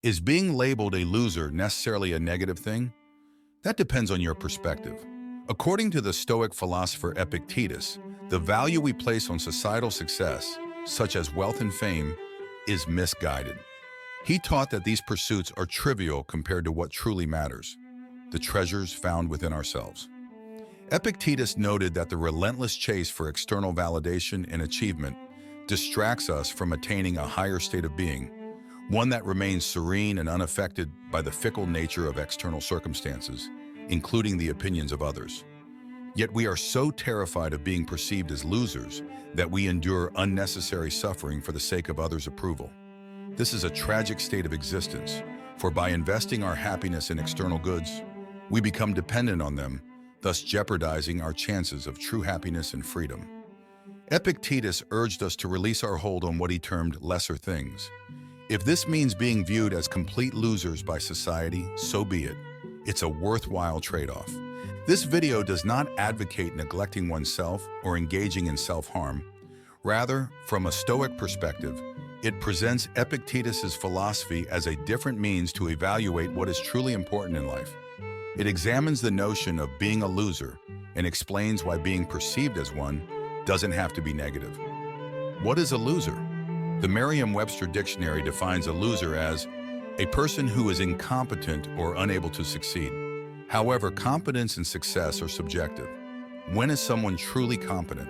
Is being labeled a loser necessarily a negative thing? That depends on your perspective. According to the Stoic philosopher Epictetus, the value we place on societal success, such as wealth and fame, is misguided. He taught that these pursuits are trivial compared to what truly matters, the treasures found within ourselves. Epictetus noted that the relentless chase for external validation and achievement distracts us from attaining a higher state of being, one that remains serene and unaffected by the fickle nature of external circumstances, including the opinions of others. Yet we are so terrified of being perceived as losers that we endure unnecessary suffering for the sake of others' approval. This is a tragic state of existence, for by investing our happiness in external goods, we become dependent on them, thus jeopardizing our chances of true happiness and freedom. Epictetus urged us to release our hold on what he termed lesser things. If this means being viewed as complete losers by society, so be it. It's a worthwhile trade-off. This video does not advocate neglecting oneself or engaging in self-harm. Rather, from a Stoic perspective, it presents Epictetus's philosophy as a different means to evaluate what is truly important in life. It examines the notion of being a loser and explains why being perceived as one doesn't have to be negative. What is a loser? The Merriam-Webster dictionary defines a loser as a person who is incompetent or unable to succeed. However, competence and success are subjective. When is someone truly competent?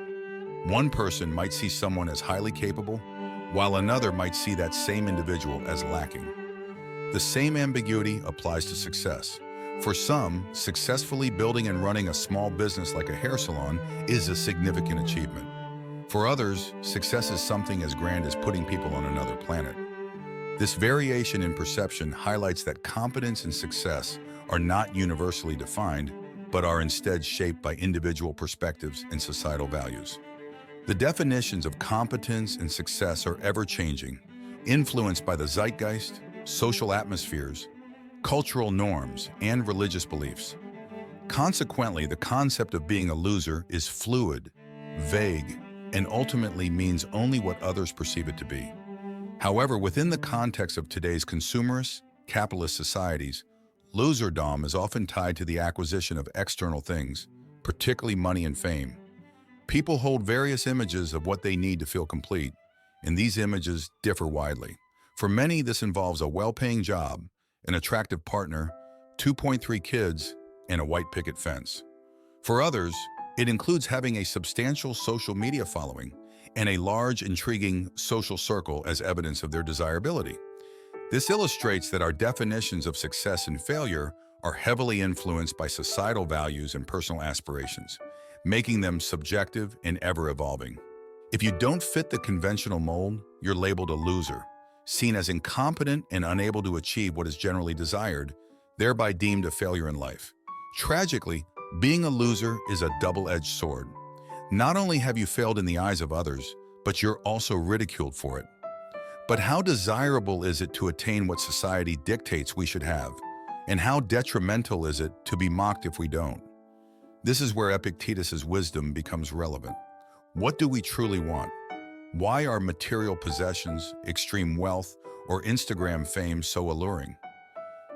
One person might see someone as highly capable, while another might see that same individual as lacking. The same ambiguity applies to success. For some, successfully building and running a small business like a hair salon is a significant achievement. For others, success is something as grand as putting people on another planet. This variation in perception highlights that competence and success are not universally defined, but are instead shaped by individual perspectives and societal values. The definitions of competence and success are ever-changing, influenced by the zeitgeist, social atmospheres, cultural norms, and religious beliefs. Consequently, the concept of being a loser is fluid, vague, and ultimately means only what others perceive it to be. However, within the context of today's consumerist, capitalist societies, loserdom is often tied to the acquisition of external things, particularly money and fame. People hold various images of what they need to feel complete, and these images differ widely. For many, this involves a well-paying job, an attractive partner, 2.3 kids, and a white picket fence. For others, it includes having a substantial social media following and a large, intriguing social circle as evidence of their desirability. This illustrates that our definitions of success and failure are heavily influenced by societal values and personal aspirations, making them subjective and ever-evolving. If you don't fit the conventional mold, you're labeled a loser, seen as incompetent and unable to achieve what is generally desired, thereby deemed a failure in life. Tragically, being a loser is a double-edged sword. Not only have you failed in the eyes of others, but you're also ridiculed for it. But how desirable is it to attain what society dictates we should have? And how detrimental is it to be mocked if we don't? This is where Epictetus's wisdom becomes relevant. What do we truly want? Why are material possessions, extreme wealth, or Instagram fame so alluring?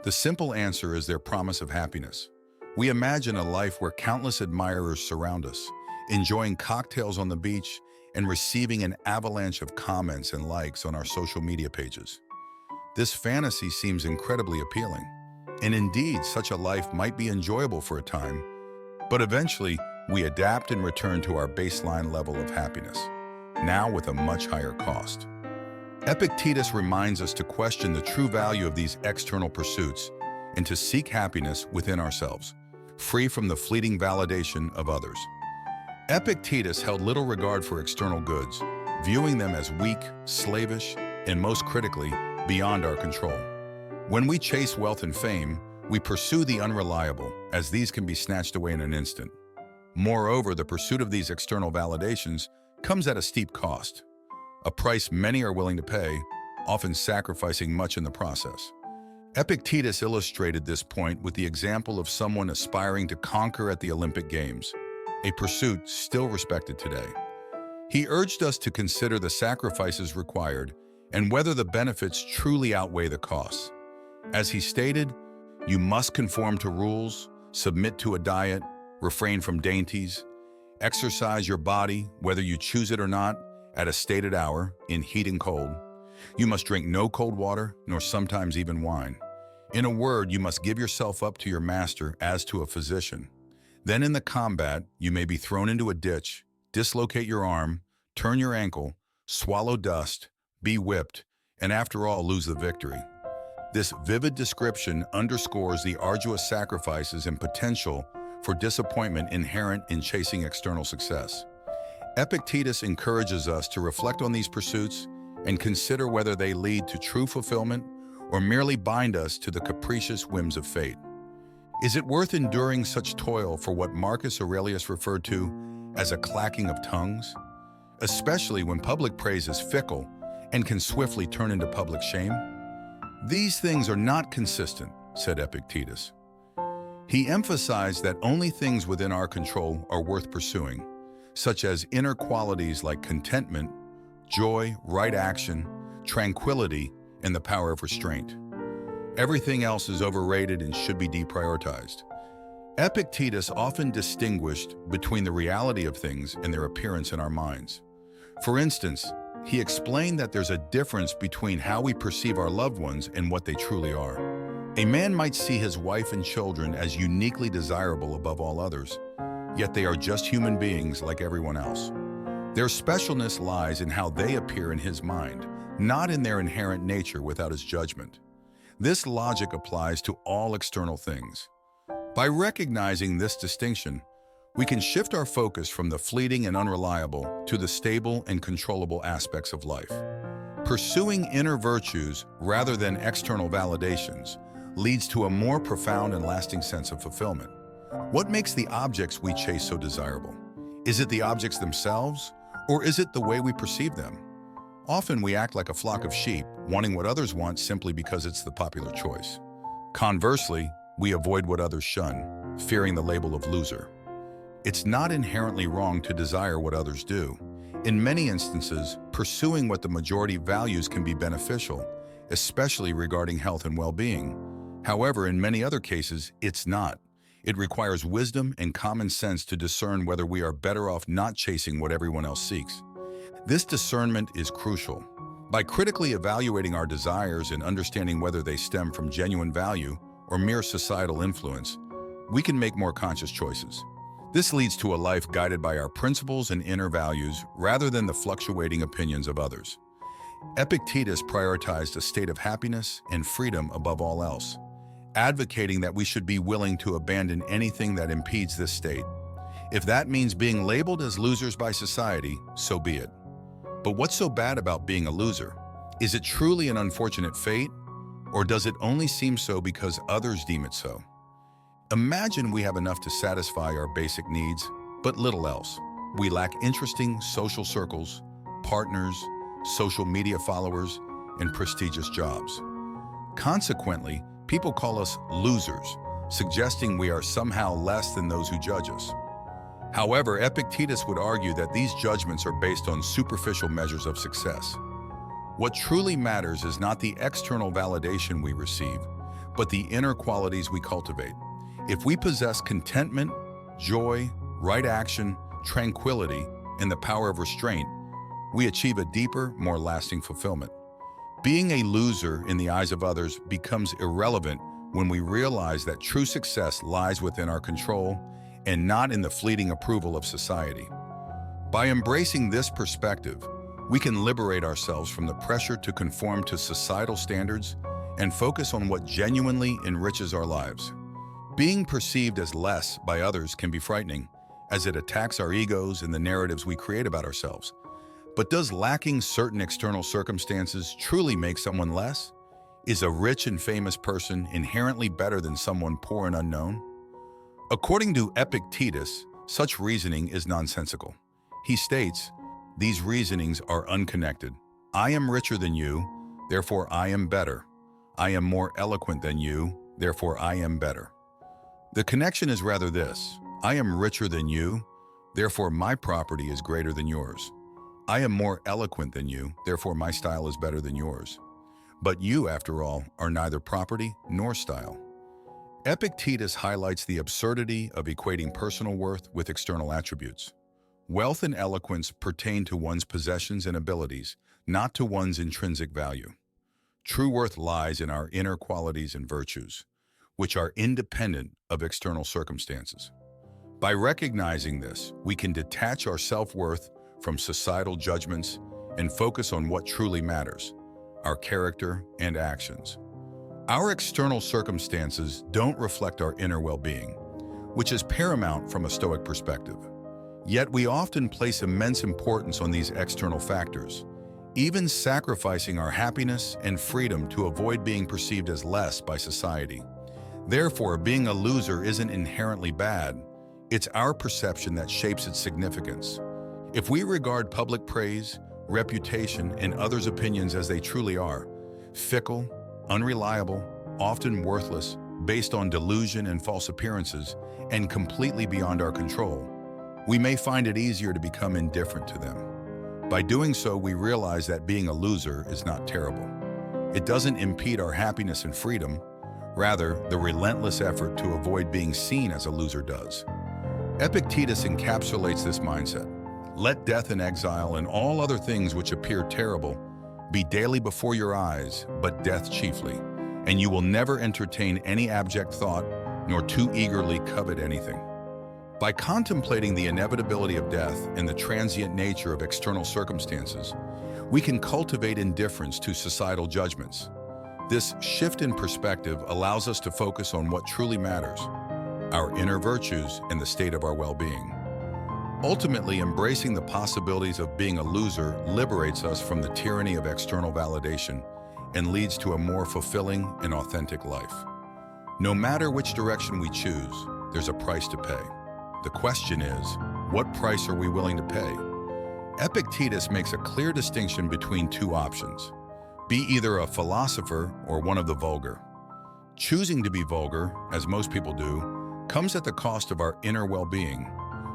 The simple answer is their promise of happiness. We imagine a life where countless admirers surround us, enjoying cocktails on the beach and receiving an avalanche of comments and likes on our social media pages. This fantasy seems incredibly appealing, and indeed such a life might be enjoyable for a time, but eventually we adapt and return to our baseline level of happiness, now with a much higher cost. Epictetus reminds us to question the true value of these external pursuits and to seek happiness within ourselves, free from the fleeting validation of others. Epictetus held little regard for external goods, viewing them as weak, slavish, and most critically, beyond our control. When we chase wealth and fame, we pursue the unreliable, as these can be snatched away in an instant. Moreover, the pursuit of these external validations comes at a steep cost, a price many are willing to pay, often sacrificing much in the process. Epictetus illustrated this point with the example of someone aspiring to conquer at the Olympic Games, a pursuit still respected today. He urged us to consider the sacrifices required and whether the benefits truly outweigh the costs. As he stated, you must conform to rules, submit to a diet, refrain from dainties, exercise your body, whether you choose it or not, at a stated hour, in heat and cold. You must drink no cold water, nor sometimes even wine. In a word, you must give yourself up to your master as to a physician. Then in the combat, you may be thrown into a ditch, dislocate your arm, turn your ankle, swallow dust, be whipped, and after all lose the victory. This vivid description underscores the arduous sacrifices and potential for disappointment inherent in chasing external success. Epictetus encourages us to reflect on these pursuits and consider whether they lead to true fulfillment or merely bind us to the capricious whims of fate. Is it worth enduring such toil for what Marcus Aurelius referred to as a clacking of tongues? Especially when public praise is fickle and can swiftly turn into public shame? These things are not consistent, said Epictetus. He emphasized that only things within our control are worth pursuing, such as inner qualities like contentment, joy, right action, tranquility, and the power of restraint. Everything else is overrated and should be deprioritized. Epictetus often distinguished between the reality of things and their appearance in our minds. For instance, he explained that there's a difference between how we perceive our loved ones and what they truly are. A man might see his wife and children as uniquely desirable above all others, yet they are just human beings like everyone else. Their specialness lies in how they appear in his mind, not in their inherent nature without his judgment. This logic applies to all external things. By recognizing this distinction, we can shift our focus from the fleeting and unreliable to the stable and controllable aspects of life. Pursuing inner virtues rather than external validations leads to a more profound and lasting sense of fulfillment. What makes the objects we chase so desirable? Is it the objects themselves, or is it the way we perceive them? Often we act like a flock of sheep, wanting what others want simply because it's the popular choice. Conversely, we avoid what others shun, fearing the label of loser. It's not inherently wrong to desire what others do. In many instances, pursuing what the majority values can be beneficial, especially regarding health and well-being. However, in many other cases, it's not. It requires wisdom and common sense to discern whether we are better off not chasing what everyone else seeks. This discernment is crucial. By critically evaluating our desires and understanding whether they stem from genuine value or mere societal influence, we can make more conscious choices. This leads to a life guided by our principles and inner values rather than the fluctuating opinions of others. Epictetus prioritized a state of happiness and freedom above all else, advocating that we should be willing to abandon anything that impedes this state. If that means being labeled as losers by society, so be it. But what's so bad about being a loser? Is it truly an unfortunate fate, or does it only seem so because others deem it so? Imagine we have enough to satisfy our basic needs, but little else. We lack interesting social circles, partners, social media followers, and prestigious jobs. Consequently, people call us losers, suggesting we are somehow less than those who judge us. However, Epictetus would argue that these judgments are based on superficial measures of success. What truly matters is not the external validation we receive, but the inner qualities we cultivate. If we possess contentment, joy, right action, tranquility, and the power of restraint, we achieve a deeper, more lasting fulfillment. Being a loser in the eyes of others becomes irrelevant when we realize that true success lies within our control and not in the fleeting approval of society. By embracing this perspective, we can liberate ourselves from the pressure to conform to societal standards and focus on what genuinely enriches our lives. Being perceived as less by others can be frightening, as it attacks our egos and the narratives we create about ourselves. But does lacking certain external circumstances truly make someone less? Is a rich and famous person inherently better than someone poor and unknown? According to Epictetus, such reasoning is nonsensical. He states, "These reasonings are unconnected. I am richer than you, therefore I am better. I am more eloquent than you, therefore I am better." The connection is rather this: I am richer than you, therefore my property is greater than yours. I am more eloquent than you, therefore my style is better than yours. But you, after all, are neither property nor style. Epictetus highlights the absurdity of equating personal worth with external attributes. Wealth and eloquence pertain to one's possessions and abilities, not to one's intrinsic value. True worth lies in our inner qualities and virtues, which are independent of external circumstances. By recognizing this, we can detach our self-worth from societal judgments and focus on what truly matters, our character and actions. Our external circumstances don't reflect our inner well-being, which is paramount from a Stoic perspective. Yet we often place immense importance on these external factors, even sacrificing our happiness and freedom to avoid being perceived as less by society. Therefore, being a loser isn't inherently bad. It's our perception that shapes its significance. If we regard public praise, reputation, and others' opinions as they truly are, fickle, unreliable, often worthless, based on delusion and false appearances, and completely beyond our control, we may find it easier to become indifferent to them. By doing so, we realize that being a loser is not terrible. It doesn't impede our happiness and freedom. Rather, the relentless effort to avoid being seen as a loser does. Epictetus encapsulates this mindset. Let death and exile and all other things which appear terrible be daily before your eyes, but death chiefly, and you will never entertain any abject thought, nor too eagerly covet anything. By contemplating the inevitability of death and the transient nature of external circumstances, we can cultivate indifference to societal judgments. This shift in perspective allows us to focus on what truly matters, our inner virtues and the state of our well-being. Ultimately, embracing the possibilities of being a loser liberates us from the tyranny of external validation and leads to a more fulfilling and authentic life. No matter which direction we choose, there's a price to pay. The question is, what price are we willing to pay? Epictetus makes a clear distinction between two options. Be either a philosopher or one of the vulgar. Choosing to be vulgar, as most people do, comes at the cost of our inner well-being.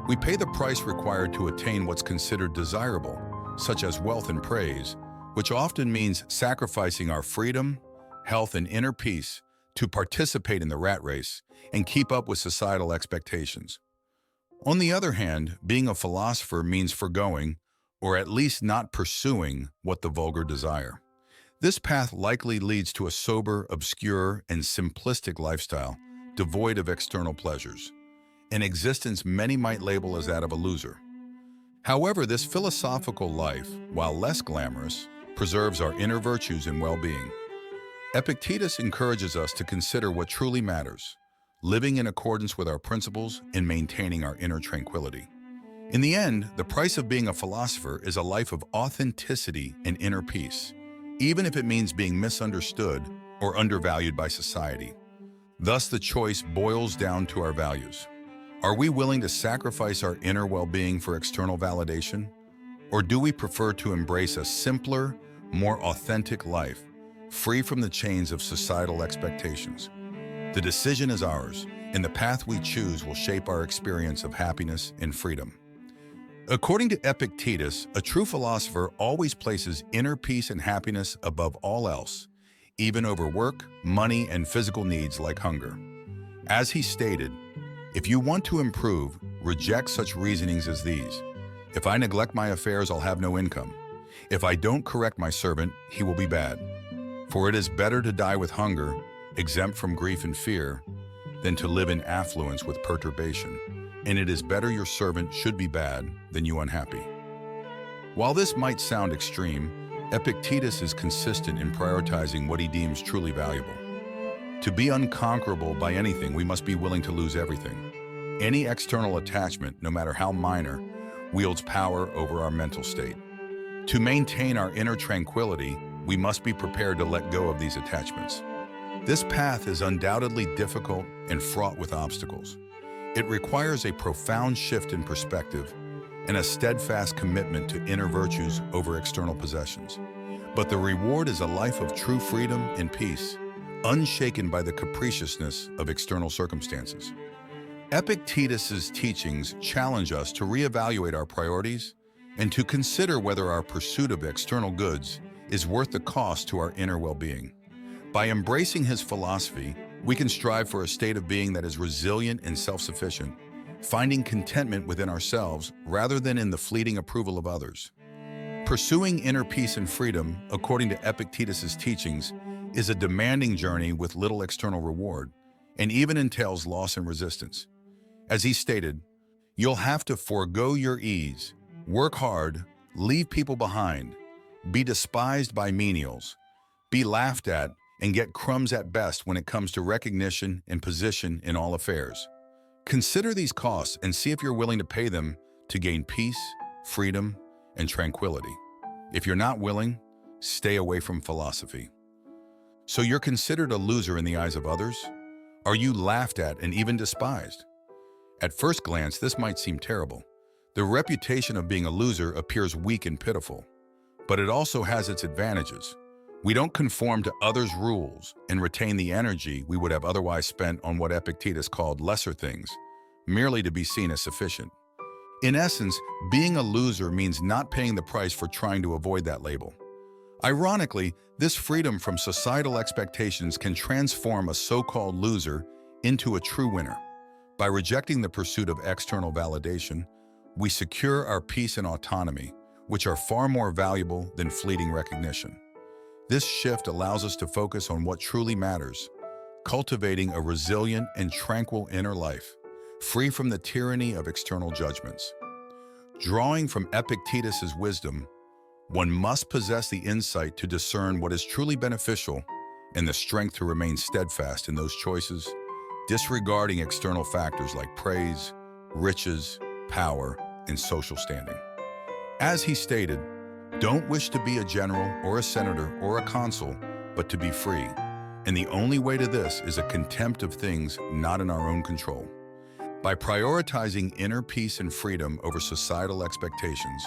We pay the price required to attain what's considered desirable, such as wealth and praise, which often means sacrificing our freedom, health, and inner peace to participate in the rat race and keep up with societal expectations. On the other hand, being a philosopher means forgoing, or at least not pursuing, what the vulgar desire. This path likely leads to a sober, obscure, and simplistic lifestyle, devoid of external pleasures, an existence many might label as that of a loser. However, this philosophical life, while less glamorous, preserves our inner virtues and well-being. Epictetus encourages us to consider what truly matters, living in accordance with our principles and maintaining our inner tranquility. In the end, the price of being a philosopher is a life of authenticity and inner peace, even if it means being misunderstood or undervalued by society. Thus, the choice boils down to our values. Are we willing to sacrifice our inner well-being for external validation? Or do we prefer to embrace a simpler, more authentic life, free from the chains of societal expectations? The decision is ours, and the path we choose will shape our experience of happiness and freedom. According to Epictetus, a true philosopher always places inner peace and happiness above all else, even over work, money, and physical needs like hunger. As he stated, if you want to improve, reject such reasonings as these. If I neglect my affairs, I'll have no income. If I don't correct my servant, he will be bad. For it is better to die with hunger, exempt from grief and fear, than to live in affluence with perturbation. And it is better your servant should be bad than you unhappy. While this might sound extreme, Epictetus is consistent in prioritizing what he deems truly valuable. To be unconquerable by anything, we must be willing to lose everything. Any external attachment, no matter how minor, wields power over our mental state. To maintain our inner tranquility, we must be prepared to let go of these attachments. This path is undoubtedly difficult and fraught with obstacles. It requires a profound shift in perspective and a steadfast commitment to inner virtues over external possessions. But the reward is a life of true freedom and peace, unshaken by the capriciousness of external circumstances. Epictetus's teachings challenge us to reevaluate our priorities and to consider whether our pursuit of external goods is worth the cost to our inner well-being. By embracing his philosophy, we can strive for a state of being that is resilient and self-sufficient, finding contentment within ourselves rather than in the fleeting approval of others. Pursuing inner peace and freedom, according to Epictetus's teachings, is a demanding journey with little external reward, and even entails loss and resistance. As he stated, you'll have to forego your ease, work hard, leave people behind, be despised by menials, be laughed at, and get crumbs at best when it comes to recognition and position in all affairs. Consider these costs and see if you're willing to pay them to gain peace, freedom, and tranquility. If you're not willing, stay away from philosophy. So you're considered a loser in the eyes of others? Are you laughed at and even despised? At first glance, this might seem terrible. The reputation of being a loser appears weak and pitiful, but it also has its advantages. We don't conform to others' rules and retain the energy we would have otherwise spent on what Epictetus called lesser things, merely to be seen as sufficient. In essence, being a loser means not paying the price for trying to avoid that label. Ironically, this freedom from societal expectations can transform a so-called loser into a true winner. By rejecting the pursuit of external validation, we secure our peace and autonomy, which are far more valuable than fleeting recognition. This shift allows us to focus on what truly matters, cultivating a resilient and tranquil inner life, free from the tyranny of external judgments. Drawing from Epictetus's wisdom, one must possess the insight to discern what is truly beneficial and the strength to remain steadfast in those choices, disregarding external factors like praise, riches, power, and social standing. As he stated, don't wish to be a general or a senator or a consul, but to be free. And the only way to this is a contempt of things not in our own control. By prioritizing inner peace and freedom over societal expectations,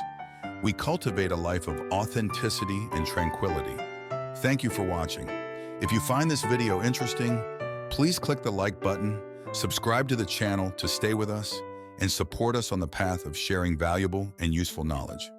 we cultivate a life of authenticity and tranquility. Thank you for watching. If you find this video interesting, please click the like button, subscribe to the channel to stay with us, and support us on the path of sharing valuable and useful knowledge.